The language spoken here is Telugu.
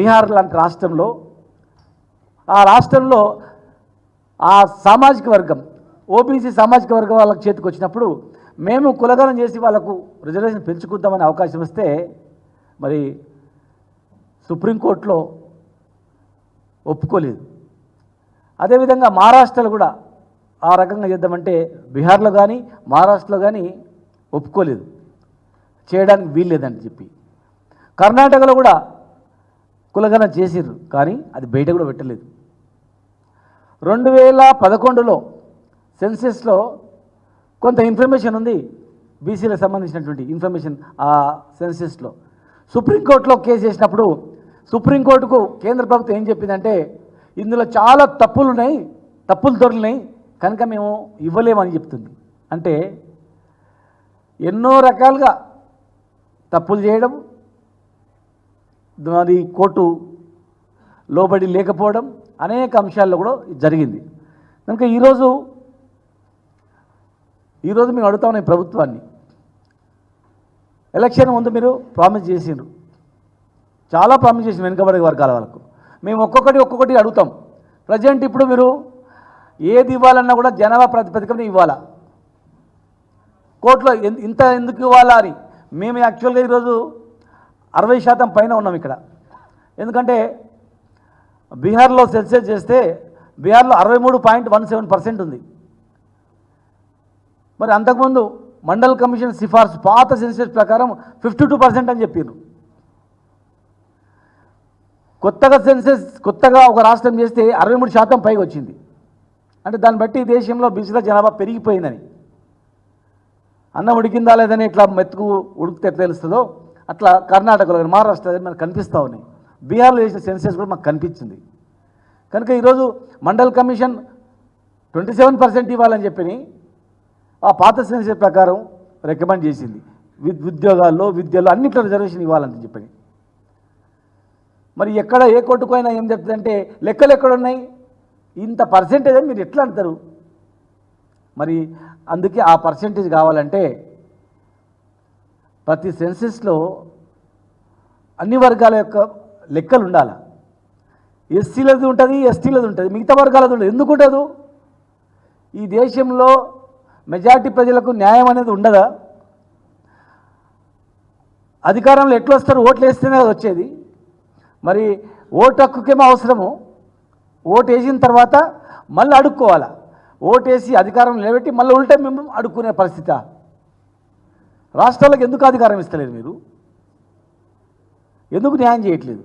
బీహార్ లాంటి రాష్ట్రంలో ఆ సామాజిక వర్గం ఓబీసీ సామాజిక వర్గం వాళ్ళకి చేతికి వచ్చినప్పుడు మేము కులగణన చేసి వాళ్ళకు రిజర్వేషన్ పెంచుకుందామనే అవకాశం వస్తే మరి సుప్రీంకోర్టులో ఒప్పుకోలేదు. అదేవిధంగా మహారాష్ట్రలో కూడా ఆ రకంగా చేద్దామంటే బీహార్లో కానీ మహారాష్ట్రలో కానీ ఒప్పుకోలేదు, చేయడానికి వీల్లేదని చెప్పి. కర్ణాటకలో కూడా కులగణన చేసిర్రు, కానీ అది బయట కూడా పెట్టలేదు. 2011లో సెన్సెస్లో కొంత ఇన్ఫర్మేషన్ ఉంది, బీసీలకు సంబంధించినటువంటి ఇన్ఫర్మేషన్ ఆ సెన్సెస్లో. సుప్రీంకోర్టులో కేసు చేసినప్పుడు సుప్రీంకోర్టుకు కేంద్ర ప్రభుత్వం ఏం చెప్పిందంటే ఇందులో చాలా తప్పులు దొరికినాయి కనుక మేము ఇవ్వలేమని చెప్తుంది. అంటే ఎన్నో రకాలుగా తప్పులు చేయడం, అది కోర్టు లోబడి లేకపోవడం అనేక అంశాల్లో కూడా జరిగింది. కనుక ఈరోజు మేము అడుగుతా ఉన్నాం ప్రభుత్వాన్ని. ఎలక్షన్ ముందు మీరు ప్రామిస్ చేసిండ్రు, చాలా ప్రామిస్ చేసిన వెనుకబడే వర్గాల వాళ్ళకు. మేము ఒక్కొక్కటి అడుగుతాం. ప్రజెంట్ ఇప్పుడు మీరు ఏది ఇవ్వాలన్నా కూడా జనాభా ప్రాతిపదికన ఇవ్వాలా, కోర్టులో ఇంత ఎందుకు ఇవ్వాలా అని. మేము యాక్చువల్గా ఈరోజు 60% పైన ఉన్నాం ఇక్కడ. ఎందుకంటే బీహార్లో సెన్సెస్ చేస్తే బీహార్లో 63.17% ఉంది. మరి అంతకుముందు మండల్ కమిషన్ సిఫార్సు పాత సెన్సెస్ ప్రకారం 52% అని చెప్పారు. కొత్తగా ఒక రాష్ట్రం చేస్తే 63% పైకి వచ్చింది. అంటే దాన్ని బట్టి దేశంలో బీసీల జనాభా పెరిగిపోయిందని. అన్నం ఉడికిందా లేదని ఇట్లా మెతుకు ఉడికితే ఎట్లా తెలుస్తుందో అట్లా కర్ణాటకలో మహారాష్ట్ర మనకు కనిపిస్తూ ఉన్నాయి. బీహార్లో చేసిన సెన్సెస్ కూడా మాకు కనిపించింది. కనుక ఈరోజు మండల్ కమిషన్ 27% ఇవ్వాలని చెప్పి ఆ పాత సెన్సెస్ ప్రకారం రికమెండ్ చేసింది. ఉద్యోగాల్లో విద్యలో అన్నింటిలో రిజర్వేషన్ ఇవ్వాలని చెప్పని. మరి ఎక్కడ ఏ కోర్టుకైనా ఏం చెప్తుందంటే లెక్కలు ఎక్కడున్నాయి, ఇంత పర్సెంటేజ్ అని మీరు ఎట్లా అంటారు? మరి అందుకే ఆ పర్సెంటేజ్ కావాలంటే ప్రతి సెన్సెస్లో అన్ని వర్గాల యొక్క లెక్కలు ఉండాలి. ఎస్సీలది ఉంటుంది, ఎస్టీలది ఉంటుంది, మిగతా వర్గాలది ఉండదు. ఎందుకు ఉండదు? ఈ దేశంలో మెజారిటీ ప్రజలకు న్యాయం అనేది ఉండదా? అధికారంలో ఎట్లా వస్తారు? ఓట్లు వేస్తేనే వచ్చేది. మరి ఓటు హక్కుకేమో అవసరము. ఓటు వేసిన తర్వాత మళ్ళీ అడుక్కోవాలా. ఓటు వేసి అధికారం నిలబెట్టి మళ్ళీ ఉల్టా మేము అడుక్కునే పరిస్థితి. రాష్ట్రాలకు ఎందుకు అధికారం ఇస్తలేరు? మీరు ఎందుకు న్యాయం చేయట్లేదు?